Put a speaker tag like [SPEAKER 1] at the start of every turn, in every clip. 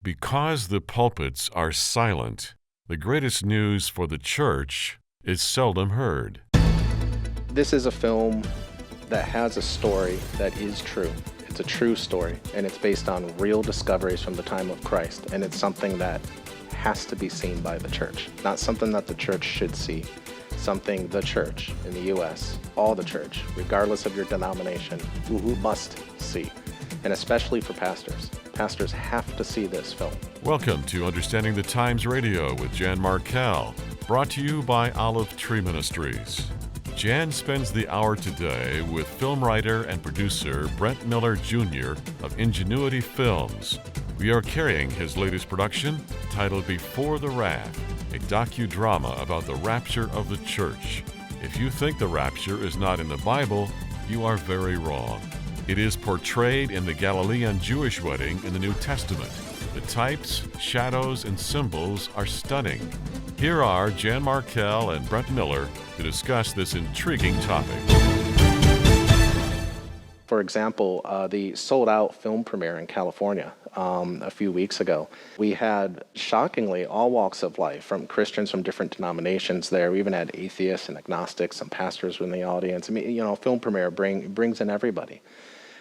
[SPEAKER 1] Because the pulpits are silent, the greatest news for the church is seldom heard.
[SPEAKER 2] This is a film that has a story that is true. It's a true story, and it's based on real discoveries from the time of Christ, and it's something that has to be seen by the church. Not something that the church should see, something the church in the U.S., all the church, regardless of your denomination, must see, and especially for pastors. Pastors have to see this film.
[SPEAKER 1] Welcome to Understanding the Times Radio with Jan Markell, brought to you by Olive Tree Ministries. Jan spends the hour today with film writer and producer Brent Miller Jr. of Ingenuity Films. We are carrying his latest production titled Before the Wrath, a docudrama about the rapture of the church. If you think the rapture is not in the Bible, you are very wrong. It is portrayed in the Galilean Jewish wedding in the New Testament. The types, shadows, and symbols are stunning. Here are Jan Markell and Brent Miller to discuss this intriguing topic.
[SPEAKER 2] For example, the sold-out film premiere in California a few weeks ago, we had, shockingly, all walks of life, from Christians from different denominations there. We even had atheists and agnostics, some pastors were in the audience. I mean, film premiere brings in everybody.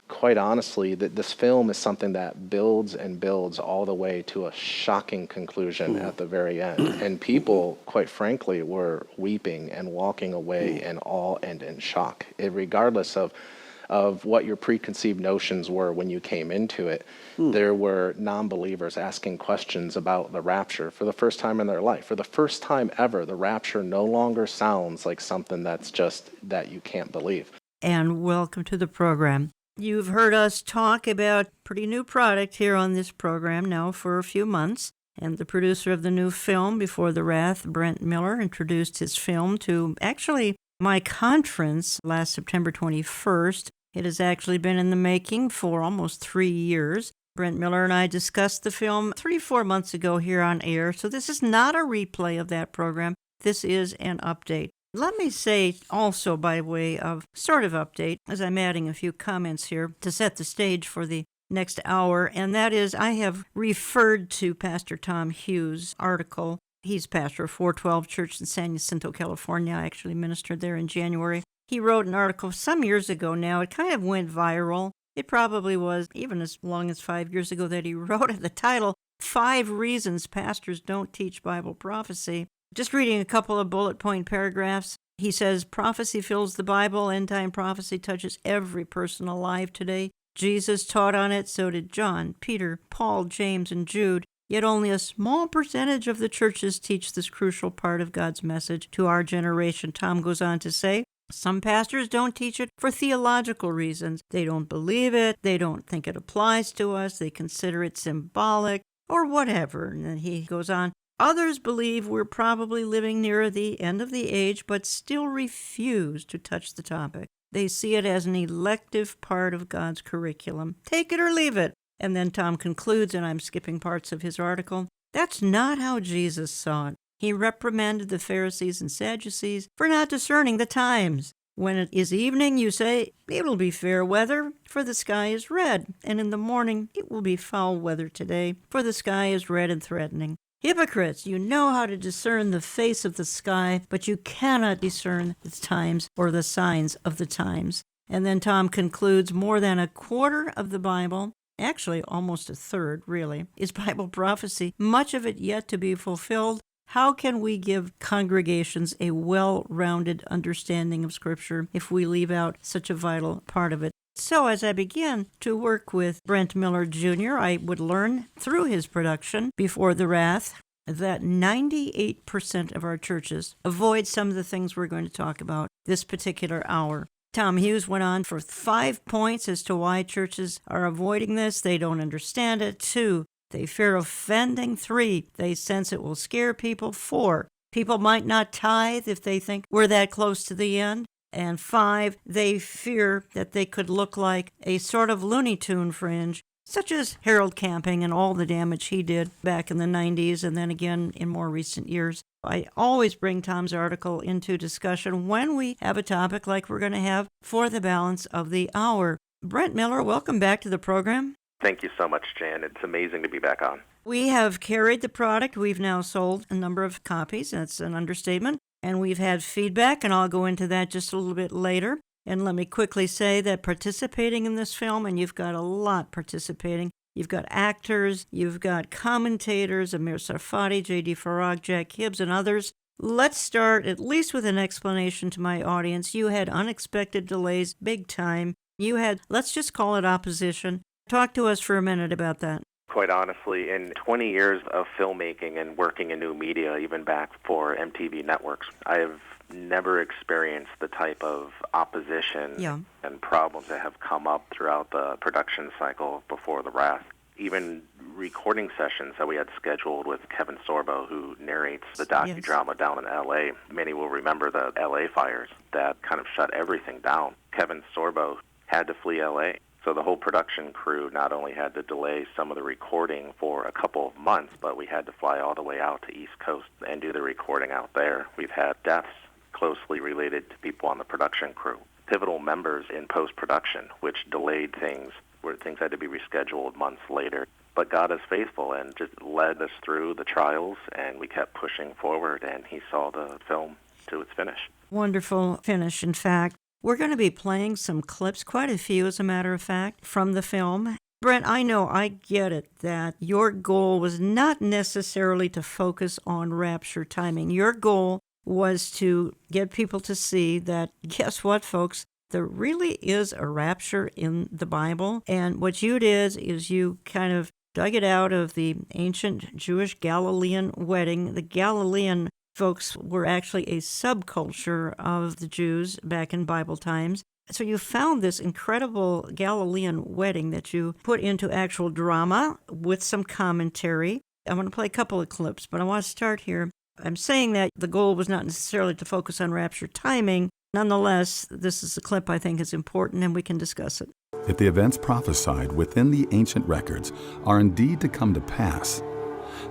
[SPEAKER 2] Quite honestly, this film is something that builds and builds all the way to a shocking conclusion at the very end. And people, quite frankly, were weeping and walking away in awe and in shock, regardless of what your preconceived notions were when you came into it. There were non-believers asking questions about the rapture for the first time in their life. For the first time ever, the rapture no longer sounds like something that's just that you can't believe.
[SPEAKER 3] And welcome to the program. You've heard us talk about a pretty new product here on this program now for a few months. And the producer of the new film, Before the Wrath, Brent Miller, introduced his film to actually my conference last September 21st. It has actually been in the making for almost 3 years. Brent Miller and I discussed the film 3-4 months ago here on air, so this is not a replay of that program. This is an update. Let me say also, by way of sort of update, as I'm adding a few comments here to set the stage for the next hour, and that is I have referred to Pastor Tom Hughes' article. He's pastor of 412 Church in San Jacinto, California. I actually ministered there in January. He wrote an article some years ago now. It kind of went viral. It probably was even as long as 5 years ago that he wrote it. The title, 5 Reasons Pastors Don't Teach Bible Prophecy. Just reading a couple of bullet point paragraphs, he says, prophecy fills the Bible. End-time prophecy touches every person alive today. Jesus taught on it, so did John, Peter, Paul, James, and Jude. Yet only a small percentage of the churches teach this crucial part of God's message to our generation. Tom goes on to say, some pastors don't teach it for theological reasons. They don't believe it. They don't think it applies to us. They consider it symbolic or whatever. And then he goes on, others believe we're probably living near the end of the age, but still refuse to touch the topic. They see it as an elective part of God's curriculum. Take it or leave it. And then Tom concludes, and I'm skipping parts of his article, that's not how Jesus saw it. He reprimanded the Pharisees and Sadducees for not discerning the times. When it is evening, you say, it'll be fair weather, for the sky is red. And in the morning, it will be foul weather today, for the sky is red and threatening. Hypocrites, you know how to discern the face of the sky, but you cannot discern the times or the signs of the times. And then Tom concludes, more than a quarter of the Bible, actually almost a third, really, is Bible prophecy, much of it yet to be fulfilled. How can we give congregations a well-rounded understanding of Scripture if we leave out such a vital part of it? So as I began to work with Brent Miller Jr., I would learn through his production, Before the Wrath, that 98% of our churches avoid some of the things we're going to talk about this particular hour. Tom Hughes went on for 5 points as to why churches are avoiding this. They don't understand it. 2, they fear offending. 3, they sense it will scare people. 4, people might not tithe if they think we're that close to the end. And 5, they fear that they could look like a sort of Looney Tune fringe, such as Harold Camping and all the damage he did back in the 90s and then again in more recent years. I always bring Tom's article into discussion when we have a topic like we're going to have for the balance of the hour. Brent Miller, welcome back to the program.
[SPEAKER 2] Thank you so much, Jan. It's amazing to be back on.
[SPEAKER 3] We have carried the product. We've now sold a number of copies. That's an understatement. And we've had feedback, and I'll go into that just a little bit later. And let me quickly say that participating in this film, and you've got a lot participating, you've got actors, you've got commentators, Amir Sarfati, J.D. Farag, Jack Hibbs, and others. Let's start at least with an explanation to my audience. You had unexpected delays, big time. You had, let's just call it opposition. Talk to us for a minute about that.
[SPEAKER 2] Quite honestly, in 20 years of filmmaking and working in new media, even back for MTV networks, I have never experienced the type of opposition and problems that have come up throughout the production cycle before The Wrath. Even recording sessions that we had scheduled with Kevin Sorbo, who narrates the docudrama down in L.A. Many will remember the L.A. fires that kind of shut everything down. Kevin Sorbo had to flee L.A., so the whole production crew not only had to delay some of the recording for a couple of months, but we had to fly all the way out to East Coast and do the recording out there. We've had deaths closely related to people on the production crew. Pivotal members in post-production, which delayed things, where things had to be rescheduled months later. But God is faithful and just led us through the trials, and we kept pushing forward, and he saw the film to its finish.
[SPEAKER 3] Wonderful finish, in fact. We're going to be playing some clips, quite a few, as a matter of fact, from the film. Brent, I know, I get it, that your goal was not necessarily to focus on rapture timing. Your goal was to get people to see that, guess what, folks? There really is a rapture in the Bible. And what you did is you kind of dug it out of the ancient Jewish Galilean wedding. The Galilean folks were actually a subculture of the Jews back in Bible times. So you found this incredible Galilean wedding that you put into actual drama with some commentary. I want to play a couple of clips, but I want to start here. I'm saying that the goal was not necessarily to focus on rapture timing. Nonetheless, this is a clip I think is important, and we can discuss it.
[SPEAKER 4] If the events prophesied within the ancient records are indeed to come to pass,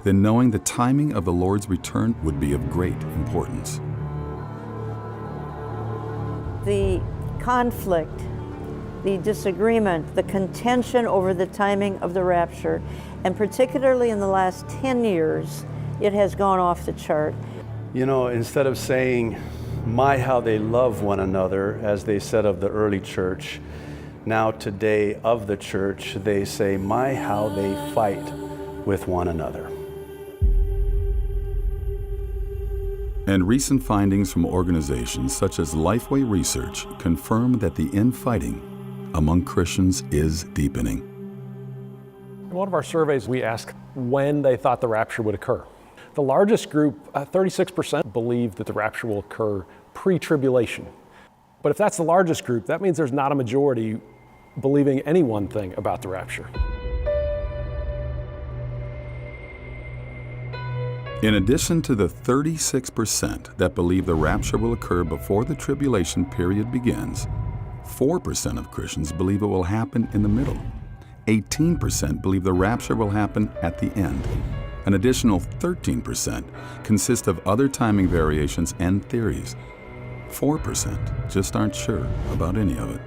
[SPEAKER 4] then knowing the timing of the Lord's return would be of great importance.
[SPEAKER 3] The conflict, the disagreement, the contention over the timing of the rapture, and particularly in the last 10 years, it has gone off the chart.
[SPEAKER 5] You know, instead of saying, my, how they love one another, as they said of the early church, now today of the church, they say, my, how they fight with one another.
[SPEAKER 4] And recent findings from organizations such as Lifeway Research confirm that the infighting among Christians is deepening.
[SPEAKER 6] In one of our surveys, we asked when they thought the rapture would occur. The largest group, 36%, believe that the rapture will occur pre-tribulation. But if that's the largest group, that means there's not a majority believing any one thing about the rapture.
[SPEAKER 4] In addition to the 36% that believe the rapture will occur before the tribulation period begins, 4% of Christians believe it will happen in the middle. 18% believe the rapture will happen at the end. An additional 13% consist of other timing variations and theories. 4% just aren't sure about any of it.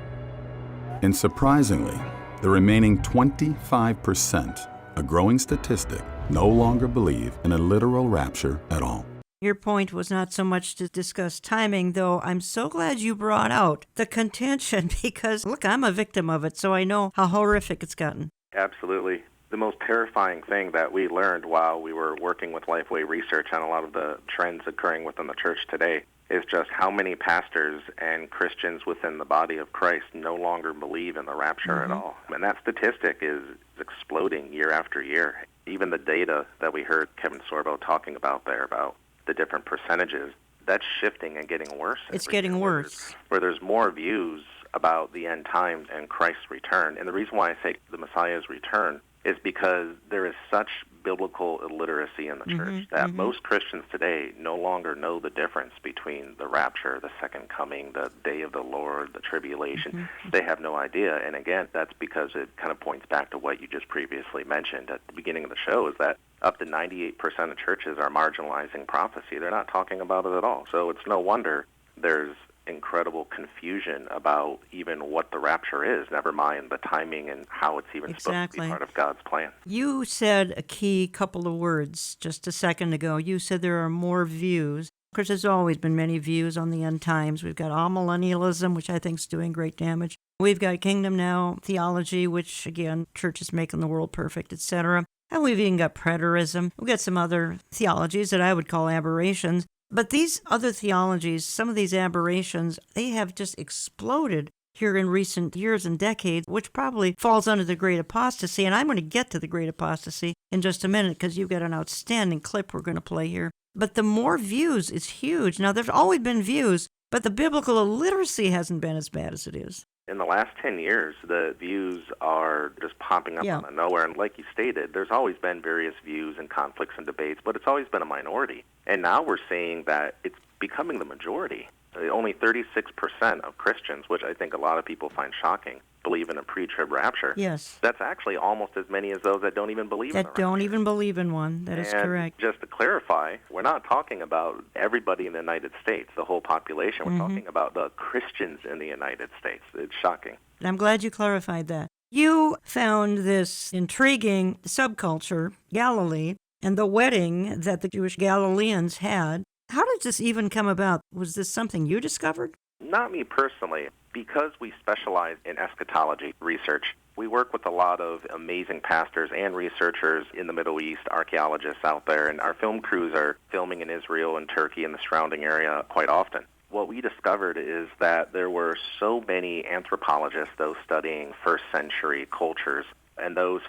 [SPEAKER 4] And surprisingly, the remaining 25%, a growing statistic, no longer believe in a literal rapture at all.
[SPEAKER 3] Your point was not so much to discuss timing, though I'm so glad you brought out the contention because, look, I'm a victim of it, so I know how horrific it's gotten.
[SPEAKER 2] Absolutely. The most terrifying thing that we learned while we were working with Lifeway Research on a lot of the trends occurring within the church today is just how many pastors and Christians within the body of Christ no longer believe in the rapture at all. And that statistic is exploding year after year. Even the data that we heard Kevin Sorbo talking about there about the different percentages, that's shifting and getting worse.
[SPEAKER 3] It's getting worse.
[SPEAKER 2] Where there's more views about the end times and Christ's return. And the reason why I say the Messiah's return is because there is such biblical illiteracy in the church that most Christians today no longer know the difference between the rapture, the second coming, the day of the Lord, the tribulation. They have no idea. And again, that's because it kind of points back to what you just previously mentioned at the beginning of the show, is that up to 98% of churches are marginalizing prophecy. They're not talking about it at all. So it's no wonder there's incredible confusion about even what the rapture is, never mind the timing and how it's even supposed to be part of God's plan.
[SPEAKER 3] You said a key couple of words just a second ago. You said there are more views. Of course, there's always been many views on the end times. We've got amillennialism, which I think is doing great damage. We've got kingdom now theology, which, again, church is making the world perfect, etc. And we've even got preterism. We've got some other theologies that I would call aberrations. But these other theologies, some of these aberrations, they have just exploded here in recent years and decades, which probably falls under the great apostasy. And I'm going to get to the great apostasy in just a minute because you've got an outstanding clip we're going to play here. But the more views is huge. Now, there's always been views, but the biblical illiteracy hasn't been as bad as it is.
[SPEAKER 2] In the last 10 years, the views are just popping up out of nowhere. And like you stated, there's always been various views and conflicts and debates, but it's always been a minority. And now we're seeing that it's becoming the majority. Only 36% of Christians, which I think a lot of people find shocking, believe in a pre-trib rapture.
[SPEAKER 3] Yes.
[SPEAKER 2] That's actually almost as many as those that don't even believe in the rapture.
[SPEAKER 3] That don't even believe in one. That is correct.
[SPEAKER 2] Just to clarify, we're not talking about everybody in the United States, the whole population. We're talking about the Christians in the United States. It's shocking.
[SPEAKER 3] I'm glad you clarified that. You found this intriguing subculture, Galilee, and the wedding that the Jewish Galileans had. How did this even come about? Was this something you discovered?
[SPEAKER 2] Not me personally. Because we specialize in eschatology research, we work with a lot of amazing pastors and researchers in the Middle East, archaeologists out there, and our film crews are filming in Israel and Turkey and the surrounding area quite often. What we discovered is that there were so many anthropologists, those studying first century cultures, and those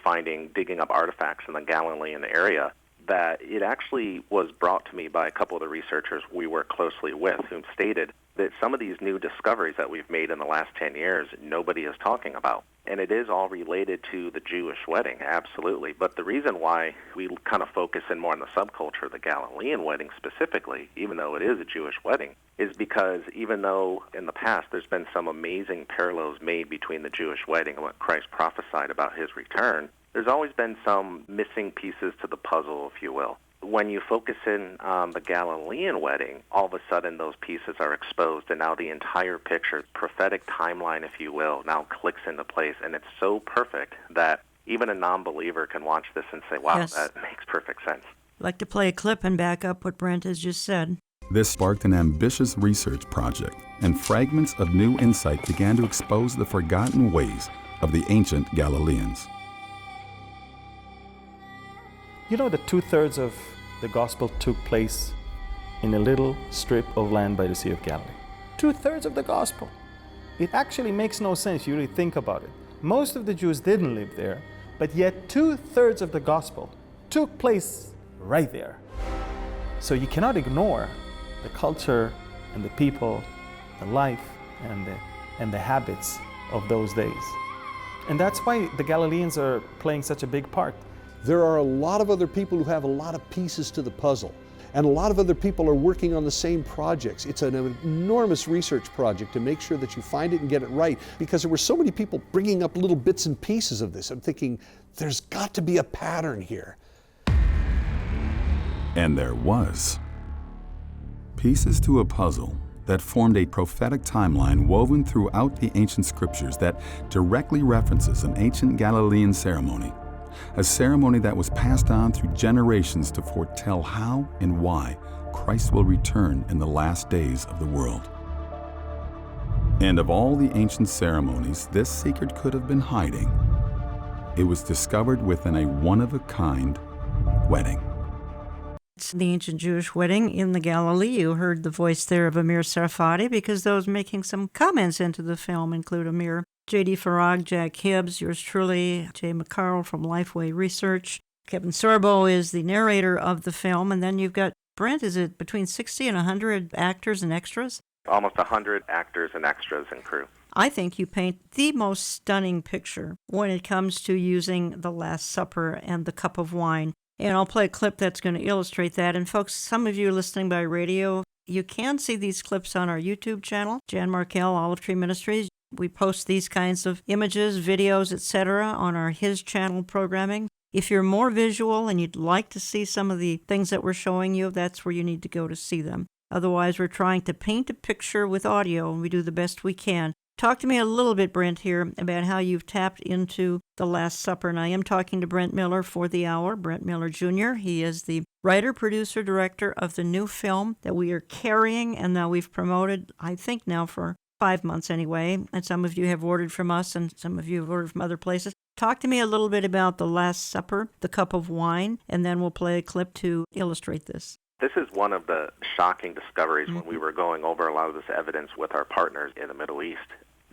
[SPEAKER 2] digging up artifacts in the Galilean area, that it actually was brought to me by a couple of the researchers we work closely with, who stated that some of these new discoveries that we've made in the last 10 years, nobody is talking about. And it is all related to the Jewish wedding, absolutely. But the reason why we kind of focus in more on the subculture of the Galilean wedding specifically, even though it is a Jewish wedding, is because even though in the past there's been some amazing parallels made between the Jewish wedding and what Christ prophesied about his return, there's always been some missing pieces to the puzzle, if you will. When you focus in on the Galilean wedding, all of a sudden those pieces are exposed, and now the entire picture, prophetic timeline, if you will, now clicks into place, and it's so perfect that even a non-believer can watch this and say, wow, that makes perfect sense.
[SPEAKER 3] I'd like to play a clip and back up what Brent has just said.
[SPEAKER 4] This sparked an ambitious research project, and fragments of new insight began to expose the forgotten ways of the ancient Galileans.
[SPEAKER 7] You know that 2/3 of the gospel took place in a little strip of land by the Sea of Galilee. 2/3 of the gospel. It actually makes no sense if you really think about it. Most of the Jews didn't live there, but yet 2/3 of the gospel took place right there. So you cannot ignore the culture and the people, the life and the habits of those days. And that's why the Galileans are playing such a big part.
[SPEAKER 8] There are a lot of other people who have a lot of pieces to the puzzle, and a lot of other people are working on the same projects. It's an enormous research project to make sure that you find it and get it right, because there were so many people bringing up little bits and pieces of this. I'm thinking, there's got to be a pattern here.
[SPEAKER 4] And there was. Pieces to a puzzle that formed a prophetic timeline woven throughout the ancient scriptures that directly references an ancient Galilean ceremony. A ceremony that was passed on through generations to foretell how and why Christ will return in the last days of the world. And of all the ancient ceremonies this secret could have been hiding, it was discovered within a one-of-a-kind wedding.
[SPEAKER 3] It's the ancient Jewish wedding in the Galilee. You heard the voice there of Amir Sarfati, because those making some comments into the film include Amir, J.D. Farag, Jack Hibbs, yours truly, Jay Markell from Lifeway Research. Kevin Sorbo is the narrator of the film. And then you've got, Brent, is it between 60 and 100 actors and extras?
[SPEAKER 2] Almost 100 actors and extras and crew.
[SPEAKER 3] I think you paint the most stunning picture when it comes to using the Last Supper and the cup of wine. And I'll play a clip that's going to illustrate that. And folks, some of you listening by radio, you can see these clips on our YouTube channel, Jan Markell, Olive Tree Ministries. We post these kinds of images, videos, etc. on our His Channel programming. If you're more visual and you'd like to see some of the things that we're showing you, that's where you need to go to see them. Otherwise, we're trying to paint a picture with audio, and we do the best we can. Talk to me a little bit, Brent, here about how you've tapped into the Last Supper. And I am talking to Brent Miller for the hour, Brent Miller Jr. He is the writer, producer, director of the new film that we are carrying, and now we've promoted, I think now for 5 months anyway. And some of you have ordered from us, and some of you have ordered from other places. Talk to me a little bit about the Last Supper, the cup of wine, and then we'll play a clip to illustrate this.
[SPEAKER 2] This is one of the shocking discoveries when we were going over a lot of this evidence with our partners in the Middle East,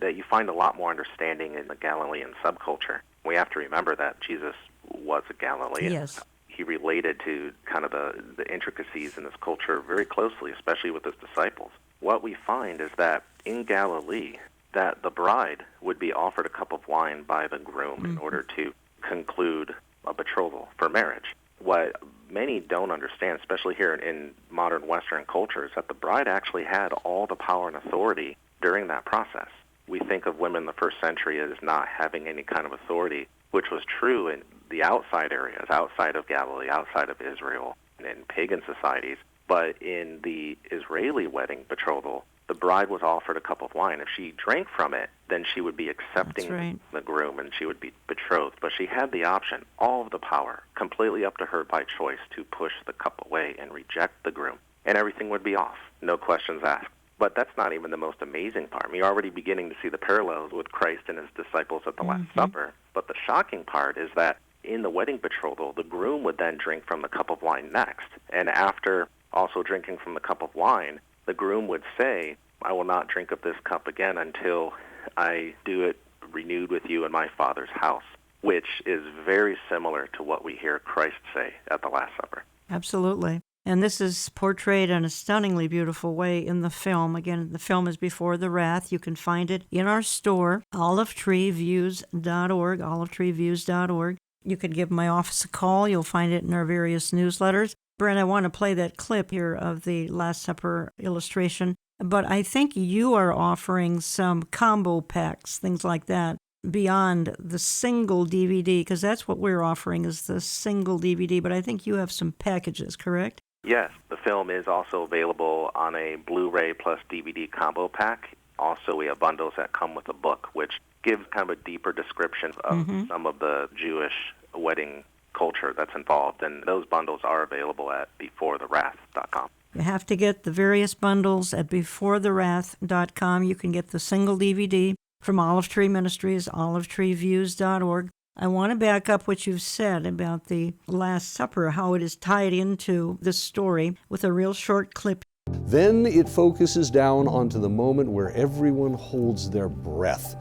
[SPEAKER 2] that you find a lot more understanding in the Galilean subculture. We have to remember that Jesus was a Galilean.
[SPEAKER 3] Yes.
[SPEAKER 2] He related to kind of the intricacies in this culture very closely, especially with his disciples. What we find is that in Galilee, that the bride would be offered a cup of wine by the groom in order to conclude a betrothal for marriage. What many don't understand, especially here in modern Western culture, is that the bride actually had all the power and authority during that process. We think of women in the first century as not having any kind of authority, which was true in the outside areas, outside of Galilee, outside of Israel, and in pagan societies. But in the Israeli wedding betrothal, the bride was offered a cup of wine. If she drank from it, then she would be accepting the groom and she would be betrothed. But she had the option, all of the power, completely up to her by choice, to push the cup away and reject the groom. And everything would be off, no questions asked. But that's not even the most amazing part. We're already beginning to see the parallels with Christ and his disciples at the Last Supper. But the shocking part is that in the wedding betrothal, the groom would then drink from the cup of wine next. And after also drinking from the cup of wine, the groom would say, I will not drink of this cup again until I do it renewed with you in my Father's house, which is very similar to what we hear Christ say at the Last Supper.
[SPEAKER 3] Absolutely. And this is portrayed in a stunningly beautiful way in the film. Again, the film is Before the Wrath. You can find it in our store, olivetreeviews.org, olivetreeviews.org. You can give my office a call. You'll find it in our various newsletters. Brent, I want to play that clip here of the Last Supper illustration, but I think you are offering some combo packs, things like that, beyond the single DVD, because that's what we're offering is the single DVD, but I think you have some packages, correct?
[SPEAKER 2] Yes, the film is also available on a Blu-ray plus DVD combo pack. Also, we have bundles that come with a book, which gives kind of a deeper description of some of the Jewish wedding culture that's involved, and those bundles are available at beforethewrath.com.
[SPEAKER 3] You have to get the various bundles at beforethewrath.com. You can get the single DVD from Olive Tree Ministries, olivetreeviews.org. I want to back up what you've said about the Last Supper, how it is tied into this story with a real short clip.
[SPEAKER 8] Then it focuses down onto the moment where everyone holds their breath.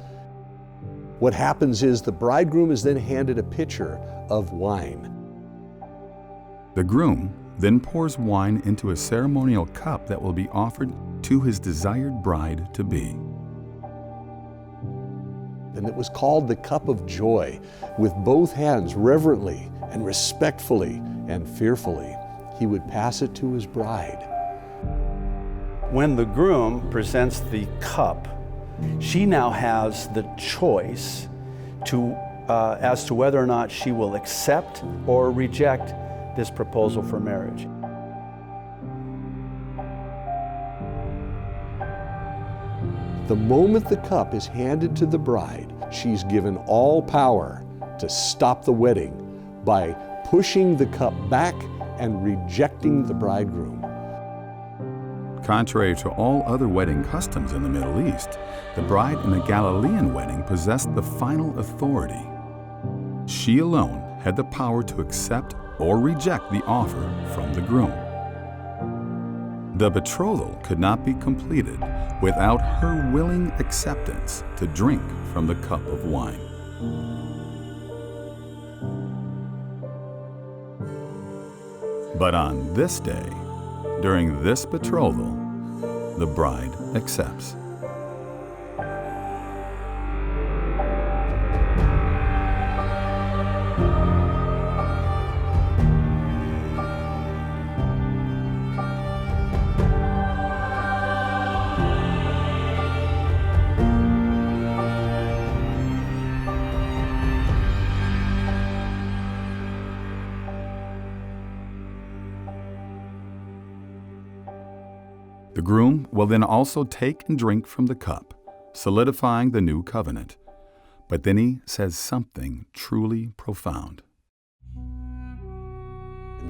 [SPEAKER 8] What happens is the bridegroom is then handed a pitcher of wine.
[SPEAKER 4] The groom then pours wine into a ceremonial cup that will be offered to his desired bride-to-be.
[SPEAKER 8] And it was called the cup of joy. With both hands, reverently and respectfully and fearfully, he would pass it to his bride.
[SPEAKER 5] When the groom presents the cup, she now has the choice as to whether or not she will accept or reject this proposal for marriage.
[SPEAKER 8] The moment the cup is handed to the bride, she's given all power to stop the wedding by pushing the cup back and rejecting the bridegroom.
[SPEAKER 4] Contrary to all other wedding customs in the Middle East, the bride in a Galilean wedding possessed the final authority. She alone had the power to accept or reject the offer from the groom. The betrothal could not be completed without her willing acceptance to drink from the cup of wine. But on this day, during this betrothal, the bride accepts. The groom will then also take and drink from the cup, solidifying the new covenant. But then he says something truly profound.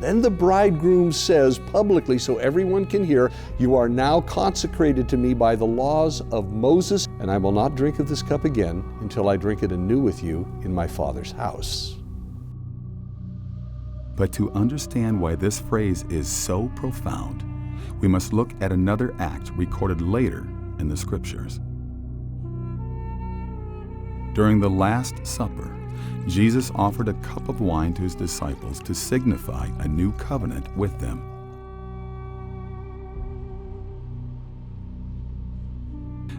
[SPEAKER 8] Then the bridegroom says publicly, so everyone can hear, "You are now consecrated to me by the laws of Moses, and I will not drink of this cup again until I drink it anew with you in my Father's house."
[SPEAKER 4] But to understand why this phrase is so profound, we must look at another act recorded later in the Scriptures. During the Last Supper, Jesus offered a cup of wine to his disciples to signify a new covenant with them.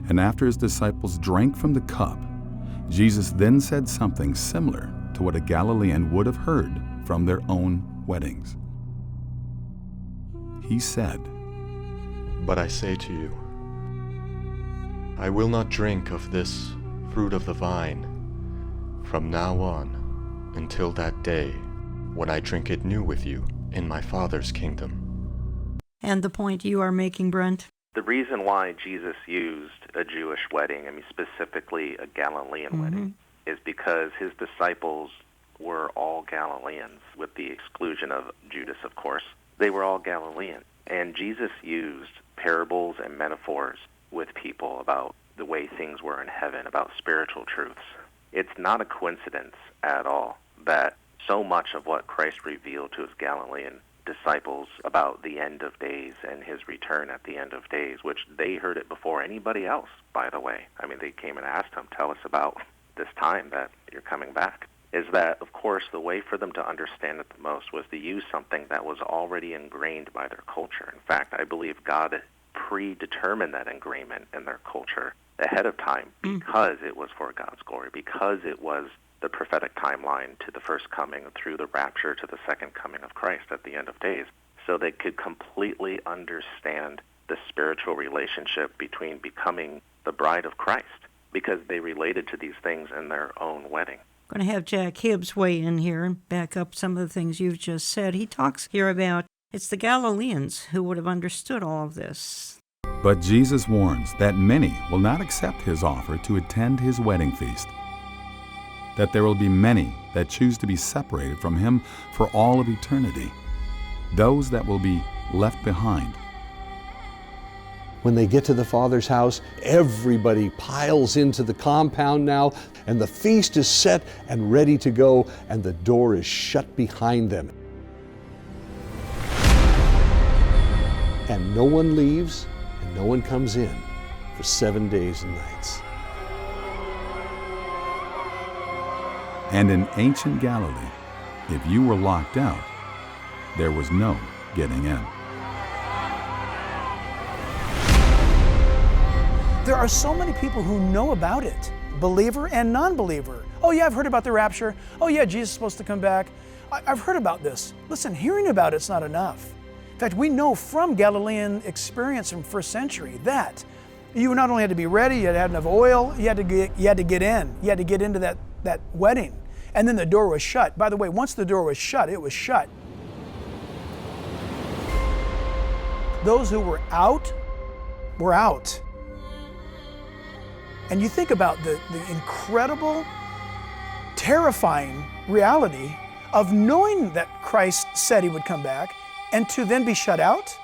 [SPEAKER 4] And after his disciples drank from the cup, Jesus then said something similar to what a Galilean would have heard from their own weddings. He said,
[SPEAKER 9] "But I say to you, I will not drink of this fruit of the vine from now on until that day when I drink it new with you in my Father's kingdom."
[SPEAKER 3] And the point you are making, Brent?
[SPEAKER 2] The reason why Jesus used a Jewish wedding, specifically a Galilean wedding, is because his disciples were all Galileans, with the exclusion of Judas, of course. They were all Galilean. And Jesus used parables and metaphors with people about the way things were in heaven, about spiritual truths. It's not a coincidence at all that so much of what Christ revealed to his Galilean disciples about the end of days and his return at the end of days, which they heard it before anybody else, by the way. They came and asked him, "Tell us about this time that you're coming back." Is that, of course, the way for them to understand it the most was to use something that was already ingrained by their culture. In fact, I believe God predetermined that ingrainment in their culture ahead of time because it was for God's glory, because it was the prophetic timeline to the first coming through the rapture to the second coming of Christ at the end of days. So they could completely understand the spiritual relationship between becoming the bride of Christ because they related to these things in their own wedding.
[SPEAKER 3] Going to have Jack Hibbs weigh in here and back up some of the things you've just said. He talks here about it's the Galileans who would have understood all of this.
[SPEAKER 4] But Jesus warns that many will not accept his offer to attend his wedding feast, that there will be many that choose to be separated from him for all of eternity, those that will be left behind.
[SPEAKER 8] When they get to the Father's house, everybody piles into the compound now, and the feast is set and ready to go, and the door is shut behind them. And no one leaves, and no one comes in for 7 days and nights.
[SPEAKER 4] And in ancient Galilee, if you were locked out, there was no getting in.
[SPEAKER 10] There are so many people who know about it, believer and non-believer. Oh yeah, I've heard about the rapture. Oh yeah, Jesus is supposed to come back. I've heard about this. Listen, hearing about it's not enough. In fact, we know from Galilean experience from first century that you not only had to be ready, you had to have enough oil, you had to get in. You had to get into that wedding. And then the door was shut. By the way, once the door was shut, it was shut. Those who were out were out. And you think about the incredible, terrifying reality of knowing that Christ said he would come back and to then be shut out,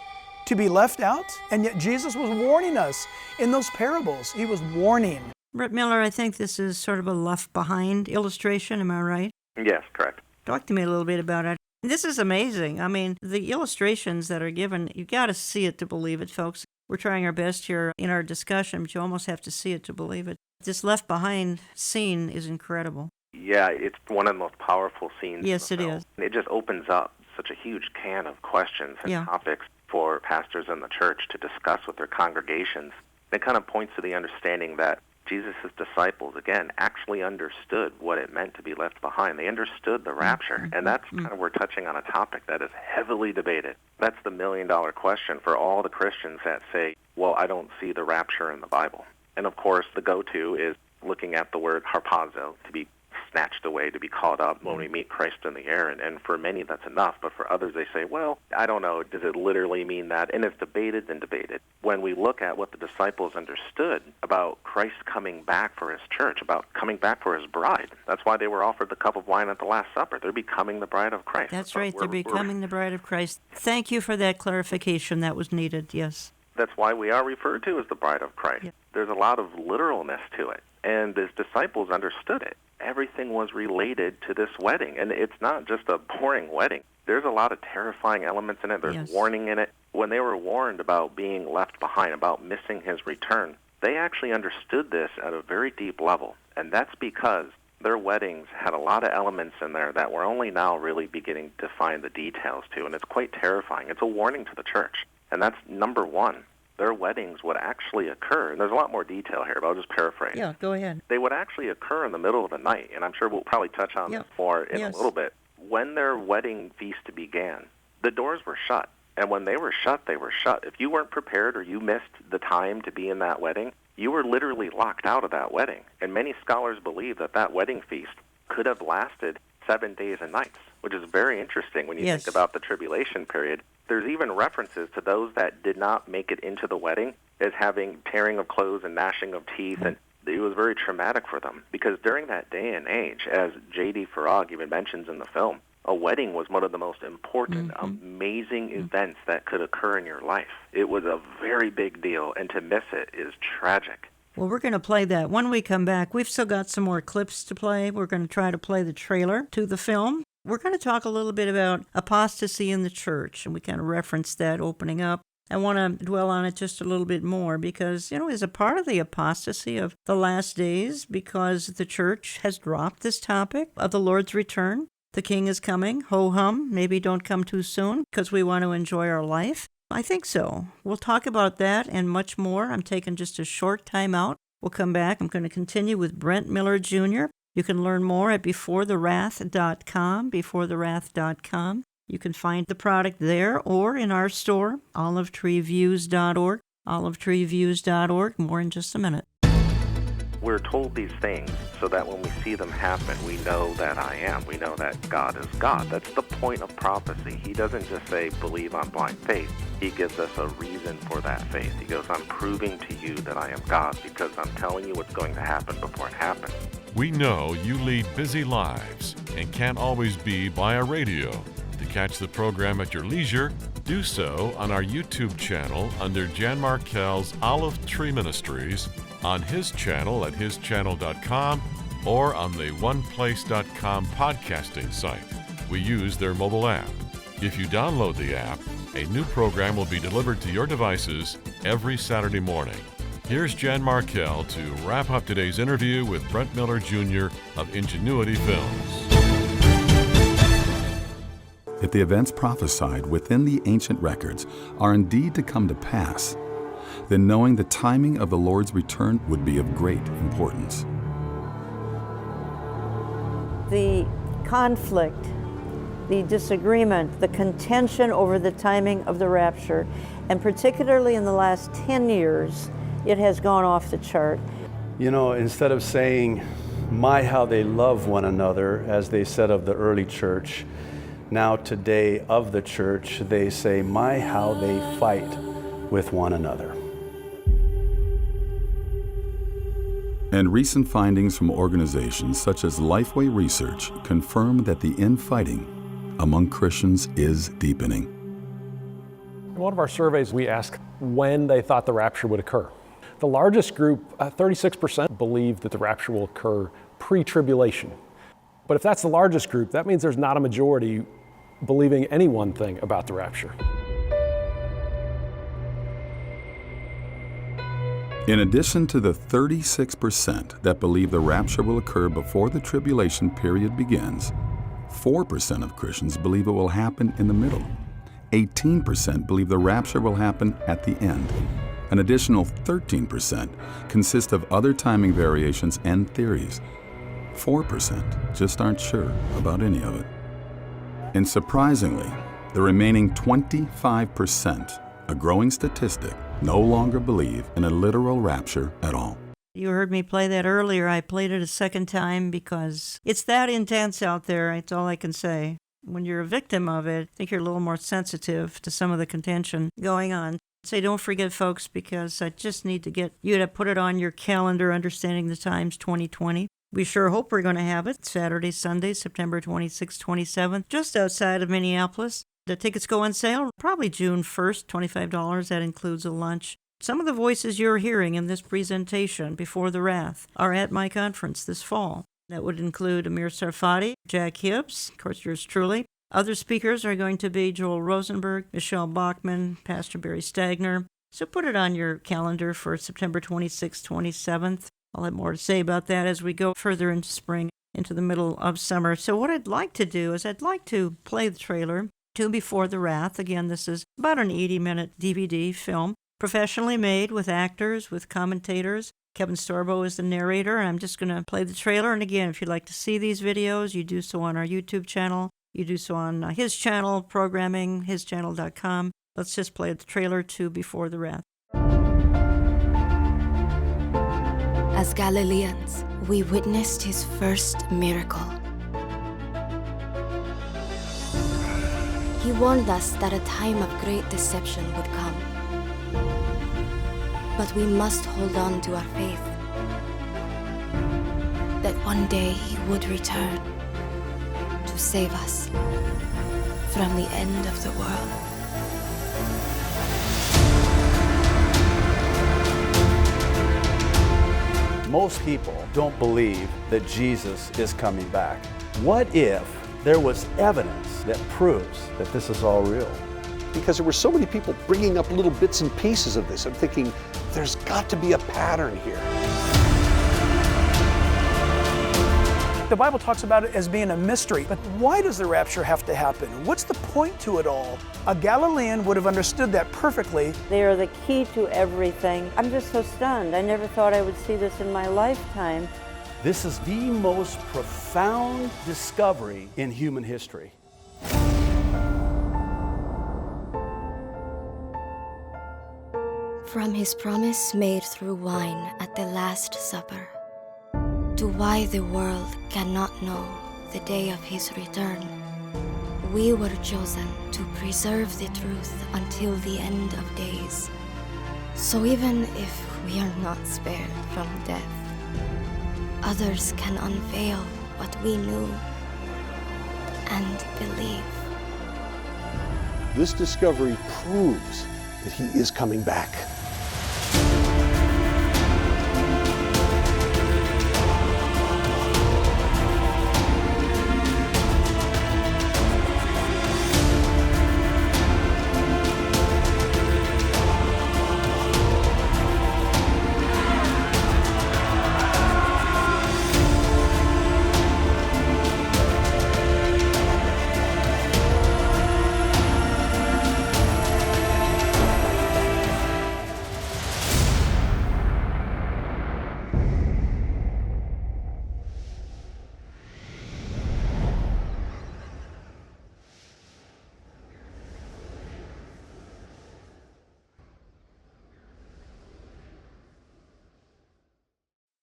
[SPEAKER 10] to be left out. And yet Jesus was warning us in those parables. He was warning.
[SPEAKER 3] Brent Miller, I think this is sort of a left behind illustration, am I right?
[SPEAKER 2] Yes, correct.
[SPEAKER 3] Talk to me a little bit about it. This is amazing. The illustrations that are given, you've got to see it to believe it, folks. We're trying our best here in our discussion, but you almost have to see it to believe it. This left behind scene is incredible.
[SPEAKER 2] Yeah, it's one of the most powerful scenes.
[SPEAKER 3] Yes, it is.
[SPEAKER 2] It just opens up such a huge can of questions and topics for pastors in the church to discuss with their congregations. It kind of points to the understanding that Jesus' disciples, again, actually understood what it meant to be left behind. They understood the rapture, and that's kind of we're touching on a topic that is heavily debated. That's the million-dollar question for all the Christians that say, well, I don't see the rapture in the Bible. And, of course, the go-to is looking at the word harpazo, to be snatched away to be caught up when we meet Christ in the air. And for many, that's enough. But for others, they say, well, I don't know, does it literally mean that? And it's debated and debated. When we look at what the disciples understood about Christ coming back for his church, about coming back for his bride, that's why they were offered the cup of wine at the Last Supper. They're becoming the bride of Christ.
[SPEAKER 3] That's right. They're becoming the bride of Christ. Thank you for that clarification. That was needed, yes.
[SPEAKER 2] That's why we are referred to as the bride of Christ. Yeah. There's a lot of literalness to it, and his disciples understood it. Everything was related to this wedding, and it's not just a boring wedding. There's a lot of terrifying elements in it. There's warning in it. When they were warned about being left behind, about missing his return, they actually understood this at a very deep level, and that's because their weddings had a lot of elements in there that we're only now really beginning to find the details to, and it's quite terrifying. It's a warning to the church. And that's number one. Their weddings would actually occur, and there's a lot more detail here, but I'll just paraphrase.
[SPEAKER 3] Yeah, go ahead.
[SPEAKER 2] They would actually occur in the middle of the night, and I'm sure we'll probably touch on this more in a little bit. When their wedding feast began, the doors were shut, and when they were shut, they were shut. If you weren't prepared or you missed the time to be in that wedding, you were literally locked out of that wedding. And many scholars believe that that wedding feast could have lasted 7 days and nights, which is very interesting when you think about the tribulation period. There's even references to those that did not make it into the wedding as having tearing of clothes and gnashing of teeth, and it was very traumatic for them because during that day and age, as J.D. Farag even mentions in the film, a wedding was one of the most important, amazing events that could occur in your life. It was a very big deal, and to miss it is tragic.
[SPEAKER 3] Well, we're going to play that. When we come back, we've still got some more clips to play. We're going to try to play the trailer to the film. We're going to talk a little bit about apostasy in the church, and we kind of referenced that opening up. I want to dwell on it just a little bit more because, as a part of the apostasy of the last days, because the church has dropped this topic of the Lord's return. The King is coming, ho-hum, maybe don't come too soon because we want to enjoy our life. I think so. We'll talk about that and much more. I'm taking just a short time out. We'll come back. I'm going to continue with Brent Miller Jr. You can learn more at beforethewrath.com, beforethewrath.com. You can find the product there or in our store, olivetreeviews.org, olivetreeviews.org. More in just a minute.
[SPEAKER 2] We're told these things so that when we see them happen, we know that I am. We know that God is God. That's the point of prophecy. He doesn't just say, believe on blind faith. He gives us a reason for that faith. He goes, I'm proving to you that I am God because I'm telling you what's going to happen before it happens.
[SPEAKER 1] We know you lead busy lives and can't always be by a radio. To catch the program at your leisure, do so on our YouTube channel under Jan Markell's Olive Tree Ministries, on his channel at hischannel.com, or on the oneplace.com podcasting site. We use their mobile app. If you download the app, a new program will be delivered to your devices every Saturday morning. Here's Jan Markell to wrap up today's interview with Brent Miller Jr. of Ingenuity Films.
[SPEAKER 4] If the events prophesied within the ancient records are indeed to come to pass, then knowing the timing of the Lord's return would be of great importance.
[SPEAKER 3] The conflict, the disagreement, the contention over the timing of the rapture, and particularly in the last 10 years, it has gone off the chart.
[SPEAKER 5] Instead of saying, my, how they love one another, as they said of the early church, now today of the church, they say, my, how they fight with one another.
[SPEAKER 4] And recent findings from organizations such as Lifeway Research confirm that the infighting among Christians is deepening.
[SPEAKER 6] In one of our surveys, we asked when they thought the rapture would occur. The largest group, 36%, believe that the rapture will occur pre-tribulation. But if that's the largest group, that means there's not a majority believing any one thing about the rapture.
[SPEAKER 4] In addition to the 36% that believe the rapture will occur before the tribulation period begins, 4% of Christians believe it will happen in the middle. 18% believe the rapture will happen at the end. An additional 13% consist of other timing variations and theories. 4% just aren't sure about any of it. And surprisingly, the remaining 25%, a growing statistic, no longer believe in a literal rapture at all.
[SPEAKER 3] You heard me play that earlier. I played it a second time because it's that intense out there. That's all I can say. When you're a victim of it, I think you're a little more sensitive to some of the contention going on. Say, don't forget, folks, because I just need to get you to put it on your calendar, Understanding the Times 2020. We sure hope we're going to have it Saturday, Sunday, September 26th, 27th, just outside of Minneapolis. The tickets go on sale probably June 1st, $25. That includes a lunch. Some of the voices you're hearing in this presentation, Before the Wrath, are at my conference this fall. That would include Amir Sarfati, Jack Hibbs, of course, yours truly. Other speakers are going to be Joel Rosenberg, Michelle Bachman, Pastor Barry Stagner. So put it on your calendar for September 26th, 27th. I'll have more to say about that as we go further into spring, into the middle of summer. So what I'd like to do is I'd like to play the trailer to Before the Wrath. Again, this is about an 80-minute DVD film, professionally made with actors, with commentators. Kevin Sorbo is the narrator, and I'm just going to play the trailer. And again, if you'd like to see these videos, you do so on our YouTube channel. You do so on his channel, programming, hischannel.com. Let's just play the trailer to Before the Wrath.
[SPEAKER 11] As Galileans, we witnessed his first miracle. He warned us that a time of great deception would come. But we must hold on to our faith that one day he would return to save us from the end of the world.
[SPEAKER 5] Most people don't believe that Jesus is coming back. What if there was evidence that proves that this is all real?
[SPEAKER 8] Because there were so many people bringing up little bits and pieces of this. I'm thinking, there's got to be a pattern here.
[SPEAKER 10] The Bible talks about it as being a mystery, but why does the rapture have to happen? What's the point to it all? A Galilean would have understood that perfectly.
[SPEAKER 12] They are the key to everything. I'm just so stunned. I never thought I would see this in my lifetime.
[SPEAKER 5] This is the most profound discovery in human history.
[SPEAKER 11] From his promise made through wine at the Last Supper, to why the world cannot know the day of his return, we were chosen to preserve the truth until the end of days. So even if we are not spared from death, others can unveil what we knew and believe.
[SPEAKER 8] This discovery proves that he is coming back.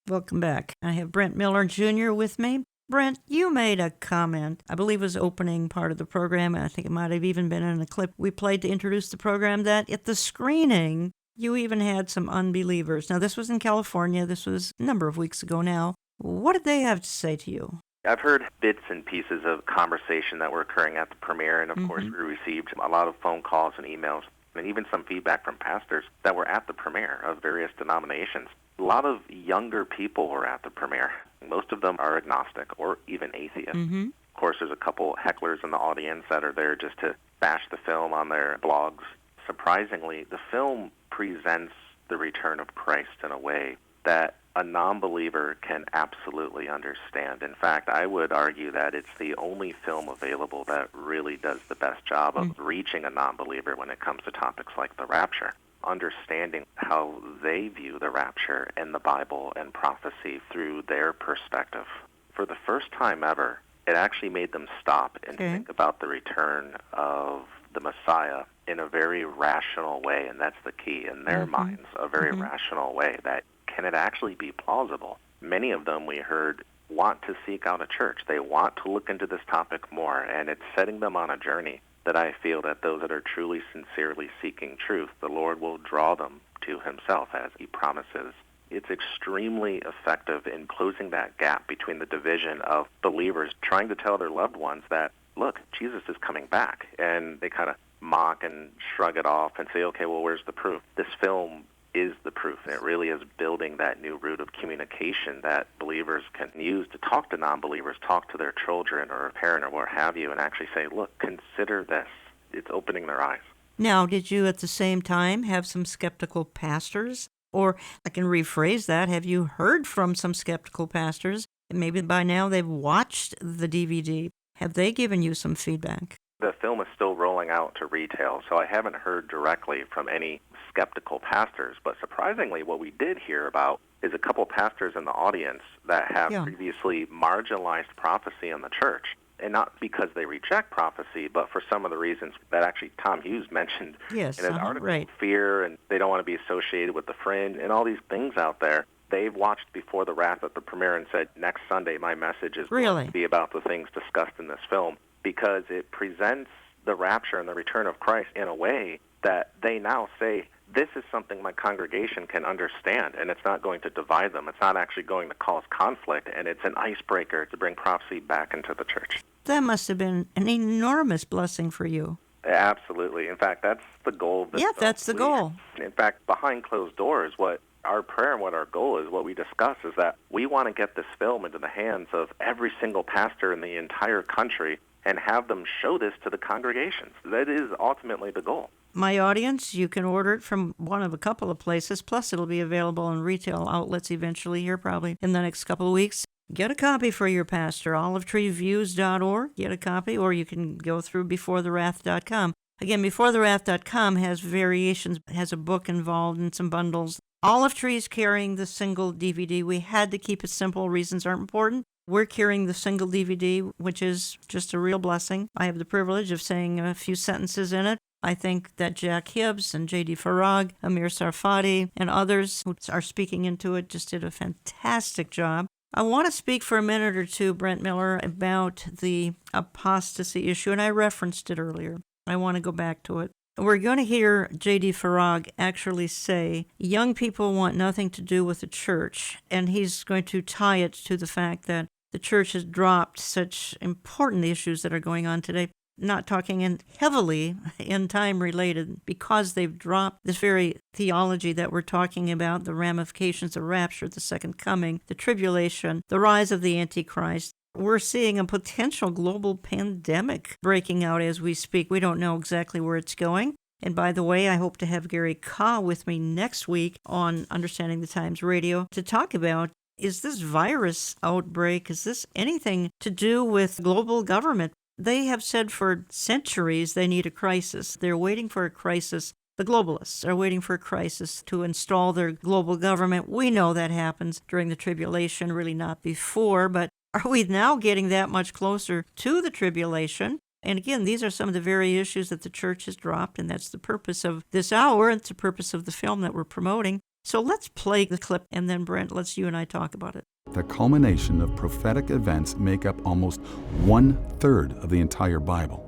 [SPEAKER 3] Welcome back. I have Brent Miller Jr. with me. Brent, you made a comment, I believe it was opening part of the program, and I think it might have even been in a clip we played to introduce the program, that at the screening, you even had some unbelievers. Now, this was in California. This was a number of weeks ago now. What did they have to say to you?
[SPEAKER 13] I've heard bits and pieces of conversation that were occurring at the premiere, and of course we received a lot of phone calls and emails, and even some feedback from pastors that were at the premiere of various denominations. A lot of younger people were at the premiere. Most of them are agnostic or even atheist. Of course, there's a couple hecklers in the audience that are there just to bash the film on their blogs. Surprisingly, the film presents the return of Christ in a way that a non-believer can absolutely understand. In fact, I would argue that it's the only film available that really does the best job of reaching a non-believer when it comes to topics like the rapture. Understanding how they view the rapture and the Bible and prophecy through their perspective. For the first time ever, it actually made them stop and think about the return of the Messiah in a very rational way, and that's the key. In their minds, a very rational way that can it actually be plausible? Many of them, we heard, want to seek out a church. They want to look into this topic more, and it's setting them on a journey that I feel that those that are truly, sincerely seeking truth, the Lord will draw them to himself as he promises. It's extremely effective in closing that gap between the division of believers trying to tell their loved ones that, look, Jesus is coming back, and they kind of mock and shrug it off and say, okay, well, where's the proof? This film is the proof. It really is building that new route of communication that believers can use to talk to non-believers, talk to their children or a parent or what have you, and actually say, look, consider this. It's opening their eyes.
[SPEAKER 3] Now, did you at the same time have some skeptical pastors? Or I can rephrase that. Have you heard from some skeptical pastors? Maybe by now they've watched the DVD. Have they given you some feedback?
[SPEAKER 13] The film is still rolling out to retail, so I haven't heard directly from any skeptical pastors. But surprisingly, what we did hear about is a couple pastors in the audience that have previously marginalized prophecy in the church. And not because they reject prophecy, but for some of the reasons that actually Tom Hughes mentioned in his article,
[SPEAKER 3] right.
[SPEAKER 13] Fear, and they don't want to be associated with the fringe, and all these things out there. They've watched Before the Wrath at the premiere and said, next Sunday my message is going to be about the things discussed in this film, because it presents the rapture and the return of Christ in a way that they now say, this is something my congregation can understand, and it's not going to divide them. It's not actually going to cause conflict, and it's an icebreaker to bring prophecy back into the church.
[SPEAKER 3] That must have been an enormous blessing for you.
[SPEAKER 13] Absolutely. In fact, that's the goal of this film.
[SPEAKER 3] That's the goal.
[SPEAKER 13] In fact, behind closed doors, what our prayer and what our goal is, what we discuss, is that we want to get this film into the hands of every single pastor in the entire country and have them show this to the congregations. That is ultimately the goal.
[SPEAKER 3] My audience, you can order it from one of a couple of places, plus it'll be available in retail outlets eventually here, probably in the next couple of weeks. Get a copy for your pastor, olivetreeviews.org. Get a copy, or you can go through beforethewrath.com. Again, beforethewrath.com has variations, has a book involved and some bundles. Olive Tree's carrying the single DVD. We had to keep it simple. Reasons aren't important. We're carrying the single DVD, which is just a real blessing. I have the privilege of saying a few sentences in it. I think that Jack Hibbs and J.D. Farag, Amir Sarfati, and others who are speaking into it just did a fantastic job. I want to speak for a minute or two, Brent Miller, about the apostasy issue, and I referenced it earlier. I want to go back to it. We're going to hear J.D. Farag actually say, young people want nothing to do with the church, and he's going to tie it to the fact that the church has dropped such important issues that are going on today, not talking heavily in time related, because they've dropped this very theology that we're talking about, the ramifications of rapture, the second coming, the tribulation, the rise of the Antichrist. We're seeing a potential global pandemic breaking out as we speak. We don't know exactly where it's going. And by the way, I hope to have Gary Kaw with me next week on Understanding the Times Radio to talk about, is this virus outbreak, is this anything to do with global government? They have said for centuries they need a crisis. They're waiting for a crisis. The globalists are waiting for a crisis to install their global government. We know that happens during the tribulation, really not before, but are we now getting that much closer to the tribulation? And again, these are some of the very issues that the church has dropped, and that's the purpose of this hour. It's the purpose of the film that we're promoting. So let's play the clip, and then, Brent, let's you and I talk about it.
[SPEAKER 4] The culmination of prophetic events make up almost 1/3 of the entire Bible.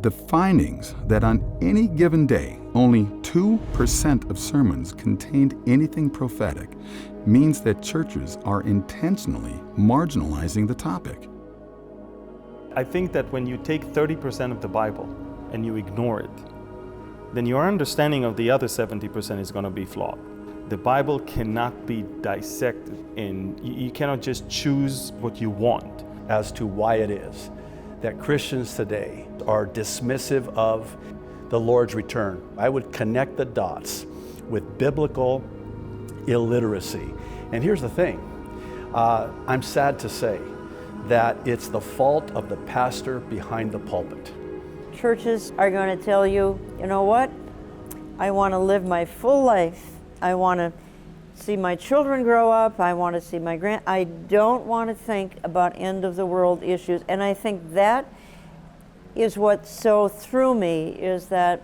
[SPEAKER 4] The findings that on any given day, only 2% of sermons contained anything prophetic means that churches are intentionally marginalizing the topic.
[SPEAKER 7] I think that when you take 30% of the Bible and you ignore it, then your understanding of the other 70% is going to be flawed. The Bible cannot be dissected, and you cannot just choose what you want.
[SPEAKER 5] As to why it is that Christians today are dismissive of the Lord's return. I would connect the dots with biblical illiteracy. And here's the thing, I'm sad to say that it's the fault of the pastor behind the pulpit.
[SPEAKER 12] Churches are going to tell you, you know what? I want to live my full life. I want to see my children grow up. I want to see my I don't want to think about end of the world issues. And I think that is what so threw me, is that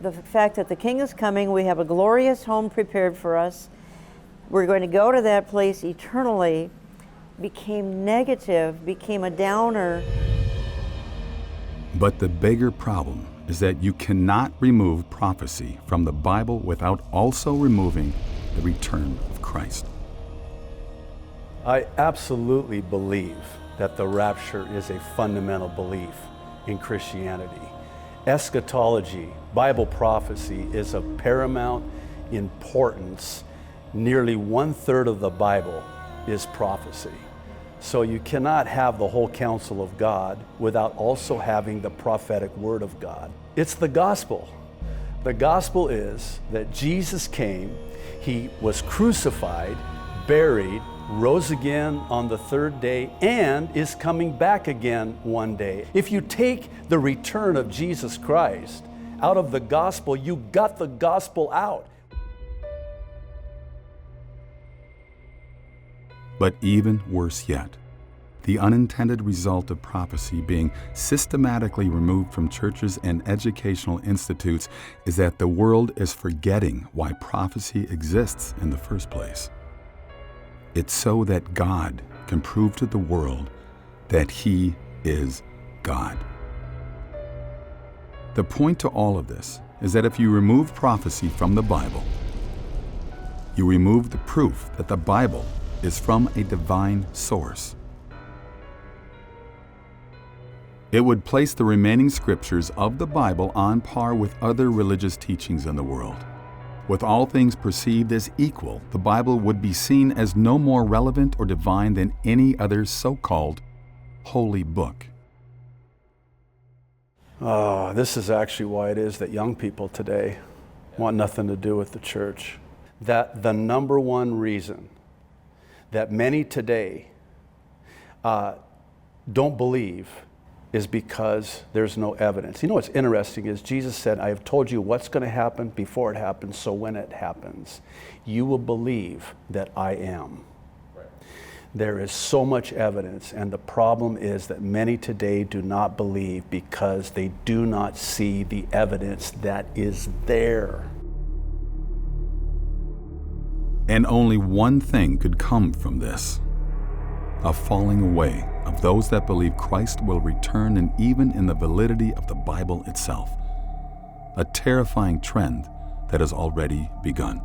[SPEAKER 12] the fact that the King is coming, we have a glorious home prepared for us, we're going to go to that place eternally became negative, became a downer.
[SPEAKER 4] But the bigger problem is that you cannot remove prophecy from the Bible without also removing the return of Christ.
[SPEAKER 5] I absolutely believe that the rapture is a fundamental belief in Christianity. Eschatology, Bible prophecy, is of paramount importance. Nearly 1/3 of the Bible is prophecy. So you cannot have the whole counsel of God without also having the prophetic word of God. It's the gospel. The gospel is that Jesus came, he was crucified, buried, rose again on the third day, and is coming back again one day. If you take the return of Jesus Christ out of the gospel, you got the gospel out.
[SPEAKER 4] But even worse yet, the unintended result of prophecy being systematically removed from churches and educational institutes is that the world is forgetting why prophecy exists in the first place. It's so that God can prove to the world that He is God. The point to all of this is that if you remove prophecy from the Bible, you remove the proof that the Bible is from a divine source. It would place the remaining scriptures of the Bible on par with other religious teachings in the world. With all things perceived as equal, the Bible would be seen as no more relevant or divine than any other so-called holy book.
[SPEAKER 5] Oh, this is actually why it is that young people today want nothing to do with the church. That the number one reason that many today don't believe is because there's no evidence. You know what's interesting is Jesus said, I have told you what's going to happen before it happens, so when it happens, you will believe that I am. Right. There is so much evidence, and the problem is that many today do not believe because they do not see the evidence that is there.
[SPEAKER 4] And only one thing could come from this: a falling away of those that believe Christ will return, and even in the validity of the Bible itself. A terrifying trend that has already begun.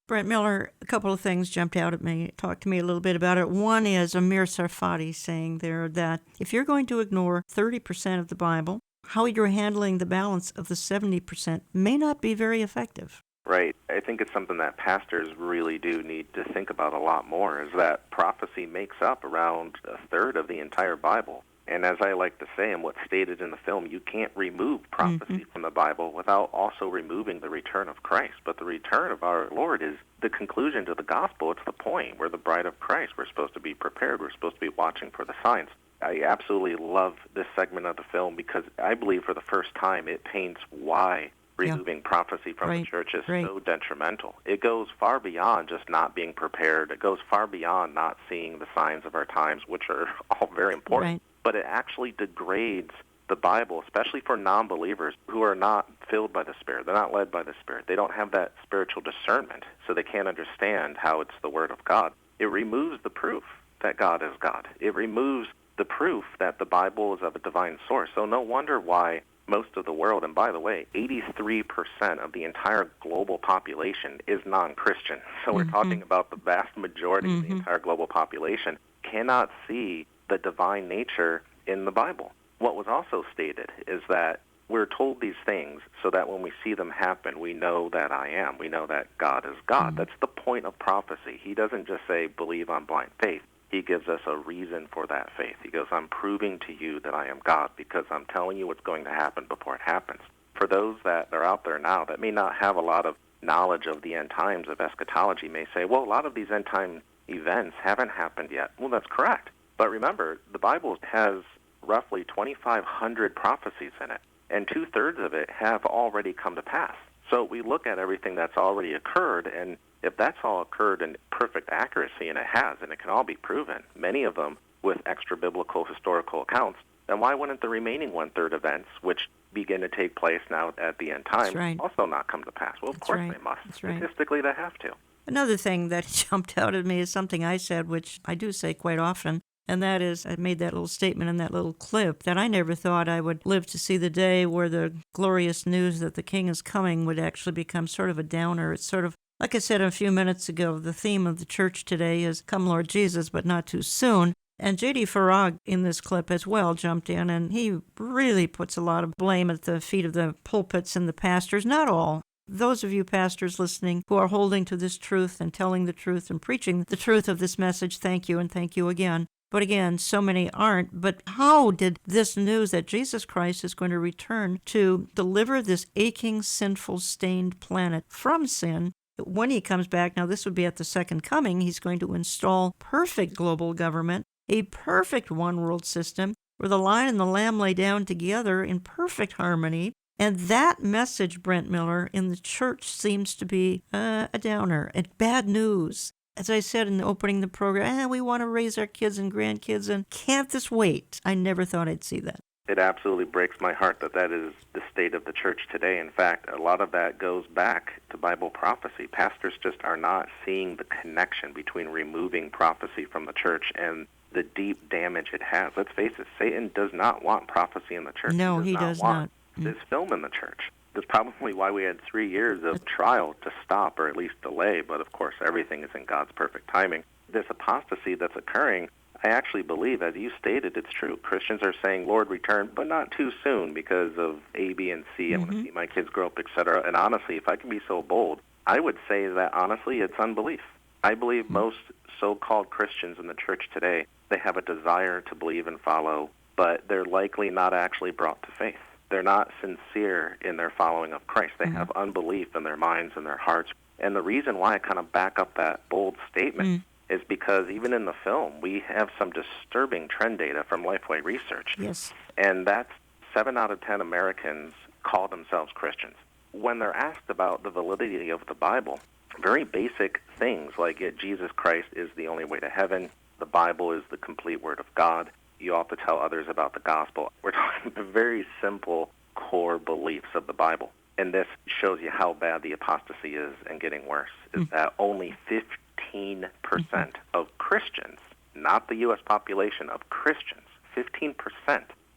[SPEAKER 3] Brent Miller, a couple of things jumped out at me. Talk to me a little bit about it. One is Amir Sarfati saying there that if you're going to ignore 30% of the Bible, how you're handling the balance of the 70% may not be very effective.
[SPEAKER 13] Right. I think it's something that pastors really do need to think about a lot more, is that prophecy makes up around 1/3 of the entire Bible. And as I like to say, and what's stated in the film, you can't remove prophecy from the Bible without also removing the return of Christ. But the return of our Lord is the conclusion to the gospel. It's the point. We're the bride of Christ. We're supposed to be prepared. We're supposed to be watching for the signs. I absolutely love this segment of the film because I believe for the first time it paints why removing prophecy from the church is so detrimental. It goes far beyond just not being prepared. It goes far beyond not seeing the signs of our times, which are all very important. But it actually degrades the Bible, especially for non-believers who are not filled by the Spirit. They're not led by the Spirit. They don't have that spiritual discernment, so they can't understand how it's the Word of God. It removes the proof that God is God. It removes the proof that the Bible is of a divine source. So no wonder why most of the world, and by the way, 83% of the entire global population is non-Christian. So we're talking about the vast majority of the entire global population cannot see the divine nature in the Bible. What was also stated is that we're told these things so that when we see them happen, we know that I am. We know that God is God. That's the point of prophecy. He doesn't just say, believe on blind faith. He gives us a reason for that faith. He goes, I'm proving to you that I am God because I'm telling you what's going to happen before it happens. For those that are out there now that may not have a lot of knowledge of the end times of eschatology may say, well, a lot of these end time events haven't happened yet. Well, that's correct. But remember, the Bible has roughly 2,500 prophecies in it, and 2/3 of it have already come to pass. So we look at everything that's already occurred, and if that's all occurred in perfect accuracy, and it has, and it can all be proven, many of them with extra-biblical historical accounts, then why wouldn't the remaining 1/3 events, which begin to take place now at the end time, also not come to pass? Well, of course they must. Statistically, they have to.
[SPEAKER 3] Another thing that jumped out at me is something I said, which I do say quite often, and that is, I made that little statement in that little clip, that I never thought I would live to see the day where the glorious news that the King is coming would actually become sort of a downer. It's sort of, like I said a few minutes ago, the theme of the church today is "Come Lord Jesus, but not too soon." And J.D. Farag in this clip as well jumped in, and he really puts a lot of blame at the feet of the pulpits and the pastors. Not all. Those of you pastors listening who are holding to this truth and telling the truth and preaching the truth of this message, thank you and thank you again. But again, so many aren't. But how did this news that Jesus Christ is going to return to deliver this aching, sinful, stained planet from sin, when he comes back, now this would be at the second coming, he's going to install perfect global government, a perfect one-world system, where the Lion and the Lamb lay down together in perfect harmony. And that message, Brent Miller, in the church seems to be a downer, and bad news. As I said in the opening of the program, we want to raise our kids and grandkids, and can't this wait? I never thought I'd see that.
[SPEAKER 13] It absolutely breaks my heart that that is the state of the church today. In fact, a lot of that goes back to Bible prophecy. Pastors just are not seeing the connection between removing prophecy from the church and the deep damage it has. Let's face it, Satan does not want prophecy in the church.
[SPEAKER 3] No, he does not.
[SPEAKER 13] This film in the church. That's probably why we had 3 years of trial to stop or at least delay, but of course everything is in God's perfect timing. This apostasy that's occurring, I actually believe, as you stated, it's true. Christians are saying, Lord, return, but not too soon because of A, B, and C. I want to see my kids grow up, etc. And honestly, if I can be so bold, I would say that honestly it's unbelief. I believe most so-called Christians in the church today, they have a desire to believe and follow, but they're likely not actually brought to faith. They're not sincere in their following of Christ. They have unbelief in their minds and their hearts. And the reason why I kind of back up that bold statement is because even in the film, we have some disturbing trend data from Lifeway Research.
[SPEAKER 3] Yes.
[SPEAKER 13] And that's 7 out of 10 Americans call themselves Christians. When they're asked about the validity of the Bible, very basic things like Jesus Christ is the only way to heaven, the Bible is the complete Word of God, you ought to tell others about the gospel. We're talking about very simple core beliefs of the Bible. And this shows you how bad the apostasy is and getting worse, is that only 15% of Christians, not the U.S. population, of Christians, 15%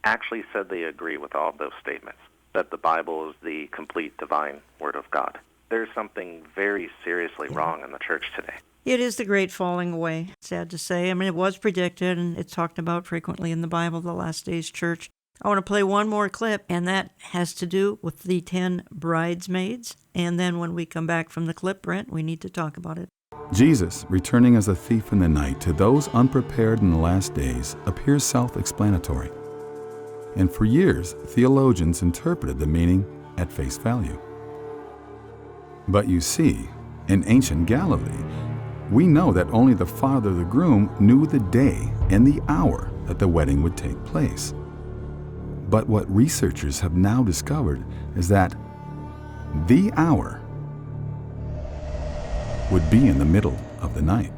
[SPEAKER 13] actually said they agree with all of those statements, that the Bible is the complete divine Word of God. There's something very seriously wrong in the church today.
[SPEAKER 3] It is the great falling away, sad to say. I mean, it was predicted, and it's talked about frequently in the Bible, the last days church. I want to play one more clip, and that has to do with the 10 bridesmaids. And then when we come back from the clip, Brent, we need to talk about it.
[SPEAKER 4] Jesus, returning as a thief in the night to those unprepared in the last days, appears self-explanatory. And for years, theologians interpreted the meaning at face value. But you see, in ancient Galilee, we know that only the father of the groom knew the day and the hour that the wedding would take place. But what researchers have now discovered is that the hour would be in the middle of the night.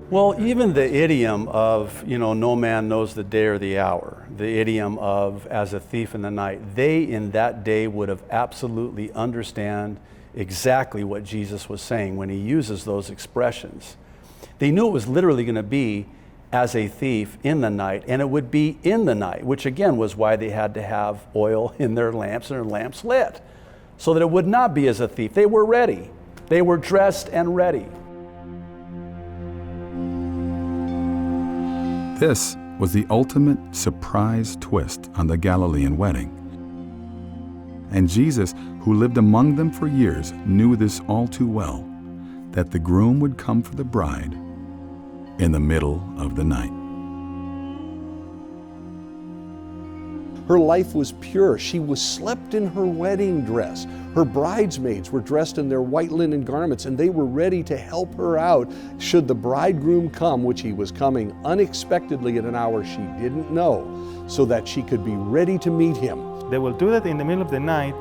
[SPEAKER 5] Well, even the idiom of, no man knows the day or the hour, the idiom of as a thief in the night, they in that day would have absolutely understand exactly what Jesus was saying when he uses those expressions. They knew it was literally going to be as a thief in the night, and it would be in the night, which again was why they had to have oil in their lamps and their lamps lit, so that it would not be as a thief. They were ready. They were dressed and ready.
[SPEAKER 4] This was the ultimate surprise twist on the Galilean wedding. And Jesus, who lived among them for years, knew this all too well, that the groom would come for the bride in the middle of the night.
[SPEAKER 8] Her life was pure. She was slept in her wedding dress. Her bridesmaids were dressed in their white linen garments, and they were ready to help her out should the bridegroom come, which he was coming unexpectedly at an hour she didn't know, so that she could be ready to meet him.
[SPEAKER 7] They will do that in the middle of the night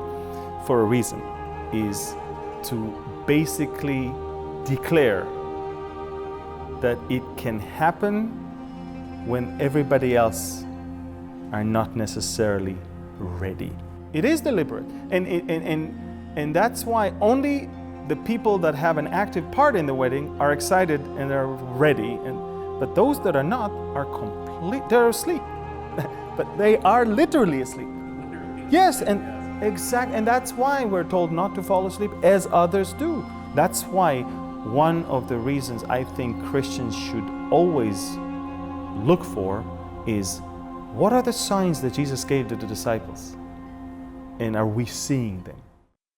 [SPEAKER 7] for a reason, is to basically declare that it can happen when everybody else are not necessarily ready. It is deliberate, and that's why only the people that have an active part in the wedding are excited and are ready, but those that are not are they're asleep. But they are literally asleep. Yes, and that's why we're told not to fall asleep as others do. That's why one of the reasons I think Christians should always look for is, what are the signs that Jesus gave to the disciples? And are we seeing them?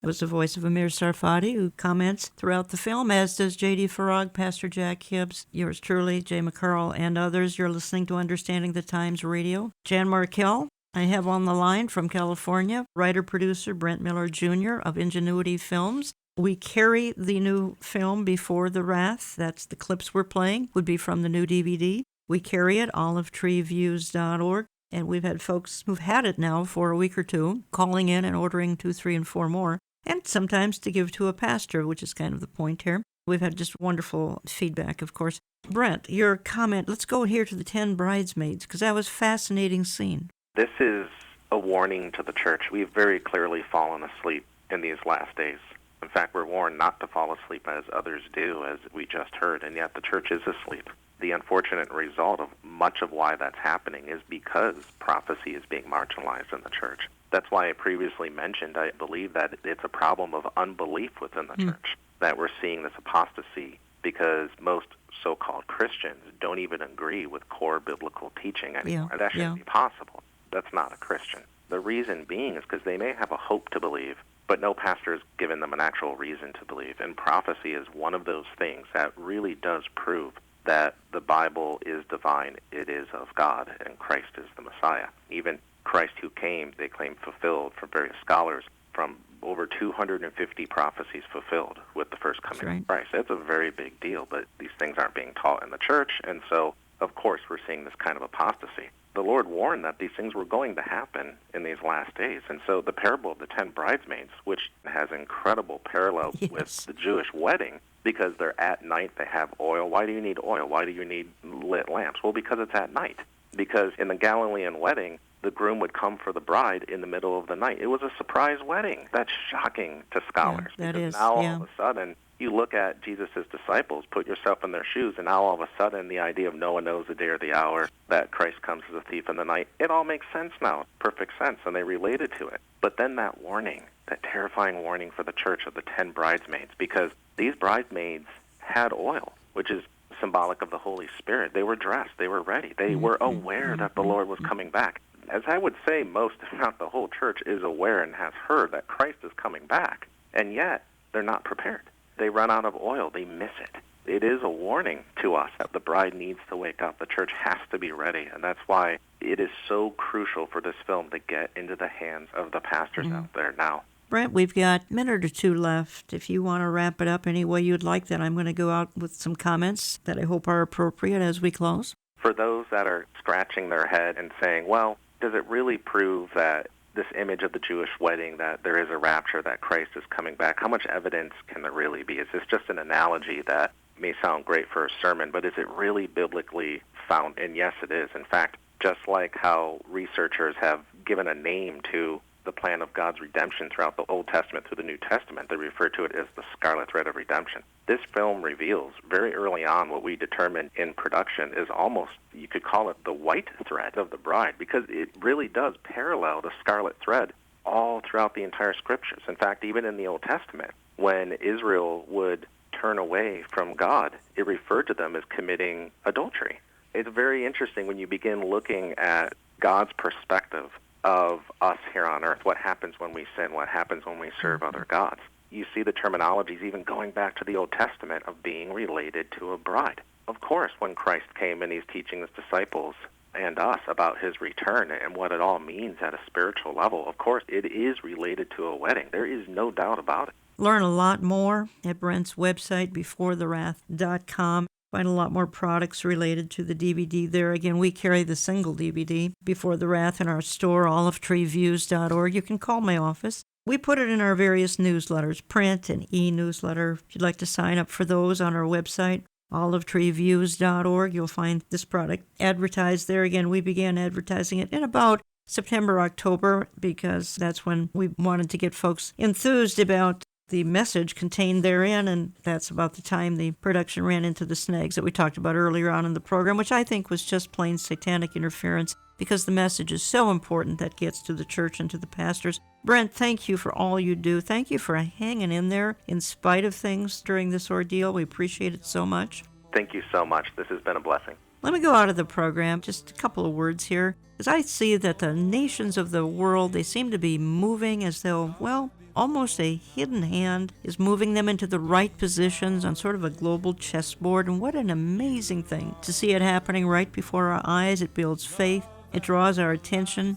[SPEAKER 3] It was the voice of Amir Sarfati, who comments throughout the film, as does J.D. Farag, Pastor Jack Hibbs, yours truly, Jay McCarl, and others. You're listening to Understanding the Times Radio. Jan Markell, I have on the line from California, writer-producer Brent Miller Jr. of Ingenuity Films. We carry the new film Before the Wrath. That's the clips we're playing, would be from the new DVD. We carry it, olivetreeviews.org. And we've had folks who've had it now for a week or two, calling in and ordering 2, 3, and 4 more. And sometimes to give to a pastor, which is kind of the point here. We've had just wonderful feedback, of course. Brent, your comment, let's go here to the 10 bridesmaids, because that was a fascinating scene.
[SPEAKER 13] This is a warning to the church. We've very clearly fallen asleep in these last days. In fact, we're warned not to fall asleep as others do, as we just heard, and yet the church is asleep. The unfortunate result of much of why that's happening is because prophecy is being marginalized in the church. That's why I previously mentioned, I believe that it's a problem of unbelief within the church, that we're seeing this apostasy because most so-called Christians don't even agree with core biblical teaching anymore. That shouldn't be possible. That's not a Christian. The reason being is because they may have a hope to believe, but no pastor has given them an actual reason to believe. And prophecy is one of those things that really does prove that the Bible is divine, it is of God, and Christ is the Messiah. Even Christ who came, they claim fulfilled from various scholars, from over 250 prophecies fulfilled with the first coming of Christ. It's a very big deal, but these things aren't being taught in the church, and so, of course, we're seeing this kind of apostasy. The Lord warned that these things were going to happen in these last days, and so the parable of the 10 bridesmaids, which has incredible parallels with the Jewish wedding, because they're at night, they have oil. Why do you need oil? Why do you need lit lamps? Well, because it's at night. Because in the Galilean wedding, the groom would come for the bride in the middle of the night. It was a surprise wedding. That's shocking to scholars.
[SPEAKER 3] Yeah, that
[SPEAKER 13] because
[SPEAKER 3] is,
[SPEAKER 13] now all of a sudden, you look at Jesus' disciples, put yourself in their shoes, and now all of a sudden the idea of no one knows the day or the hour that Christ comes as a thief in the night, it all makes sense now, perfect sense, and they related to it. But then that warning, that terrifying warning for the church of the 10 bridesmaids, because these bridesmaids had oil, which is symbolic of the Holy Spirit. They were dressed. They were ready. They were aware that the Lord was coming back. As I would say, most, if not the whole church, is aware and has heard that Christ is coming back, and yet they're not prepared. They run out of oil. They miss it. It is a warning to us that the bride needs to wake up. The church has to be ready, and that's why it is so crucial for this film to get into the hands of the pastors out there now.
[SPEAKER 3] Brent, we've got a minute or two left. If you want to wrap it up any way you'd like, then I'm going to go out with some comments that I hope are appropriate as we close.
[SPEAKER 13] For those that are scratching their head and saying, well, does it really prove that this image of the Jewish wedding, that there is a rapture, that Christ is coming back? How much evidence can there really be? Is this just an analogy that may sound great for a sermon, but is it really biblically found? And yes, it is. In fact, just like how researchers have given a name to the plan of God's redemption throughout the Old Testament through the New Testament, they refer to it as the scarlet thread of redemption. This film reveals very early on what we determined in production is almost, you could call it the white thread of the bride, because it really does parallel the scarlet thread all throughout the entire scriptures. In fact, even in the Old Testament, when Israel would turn away from God, it referred to them as committing adultery. It's very interesting when you begin looking at God's perspective of us here on earth, what happens when we sin, what happens when we serve other gods. You see the terminologies even going back to the Old Testament of being related to a bride. Of course, when Christ came and he's teaching his disciples and us about his return and what it all means at a spiritual level, of course, it is related to a wedding. There is no doubt about it.
[SPEAKER 3] Learn a lot more at Brent's website, beforethewrath.com. Find a lot more products related to the DVD there. Again, we carry the single DVD, Before the Wrath, in our store, olivetreeviews.org. You can call my office. We put it in our various newsletters, print and e-newsletter. If you'd like to sign up for those on our website, olivetreeviews.org, you'll find this product advertised there. Again, we began advertising it in about September, October, because that's when we wanted to get folks enthused about the message contained therein, and that's about the time the production ran into the snags that we talked about earlier on in the program, which I think was just plain satanic interference, because the message is so important that gets to the church and to the pastors. Brent, thank you for all you do. Thank you for hanging in there in spite of things during this ordeal. We appreciate it so much.
[SPEAKER 13] Thank you so much. This has been a blessing.
[SPEAKER 3] Let me go out of the program, just a couple of words here, as I see that the nations of the world, they seem to be moving as though, well, almost a hidden hand is moving them into the right positions on sort of a global chessboard. And what an amazing thing to see it happening right before our eyes. It builds faith. It draws our attention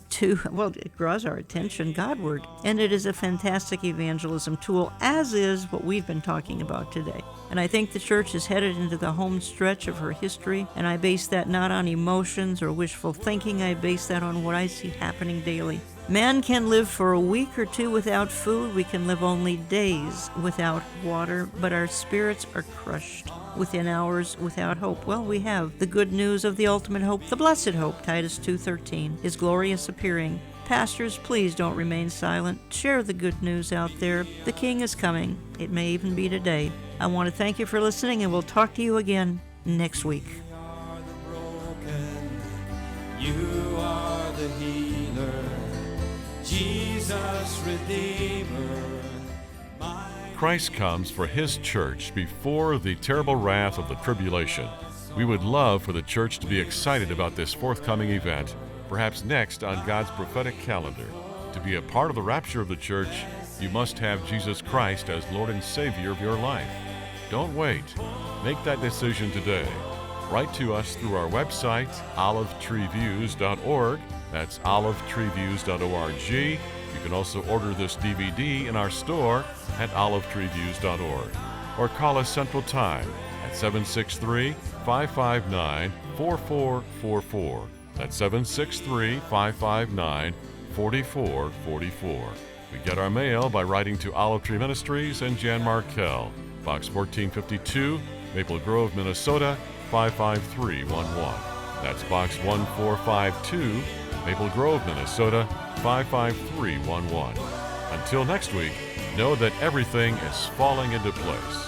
[SPEAKER 3] Godward. And it is a fantastic evangelism tool, as is what we've been talking about today. And I think the church is headed into the home stretch of her history, and I base that not on emotions or wishful thinking. I base that on what I see happening daily. Man can live for a week or two without food. We can live only days without water, but our spirits are crushed within hours without hope. Well, we have the good news of the ultimate hope, the blessed hope, Titus 2:13, his glorious appearing. Pastors, please don't remain silent. Share the good news out there. The King is coming. It may even be today. I want to thank you for listening, and we'll talk to you again next week.
[SPEAKER 14] You are the healer, Jesus Redeemer.
[SPEAKER 1] Christ comes for his church before the terrible wrath of the tribulation. We would love for the church to be excited about this forthcoming event, perhaps next on God's prophetic calendar. To be a part of the rapture of the church, you must have Jesus Christ as Lord and Savior of your life. Don't wait. Make that decision today. Write to us through our website, olivetreeviews.org. That's olivetreeviews.org. You can also order this DVD in our store at olivetreeviews.org. Or call us Central Time at 763-559-4444. That's 763-559-4444. We get our mail by writing to Olive Tree Ministries and Jan Markell, Box 1452, Maple Grove, Minnesota, 55311. That's Box 1452, Maple Grove, Minnesota, 55311. Until next week, know that everything is falling into place.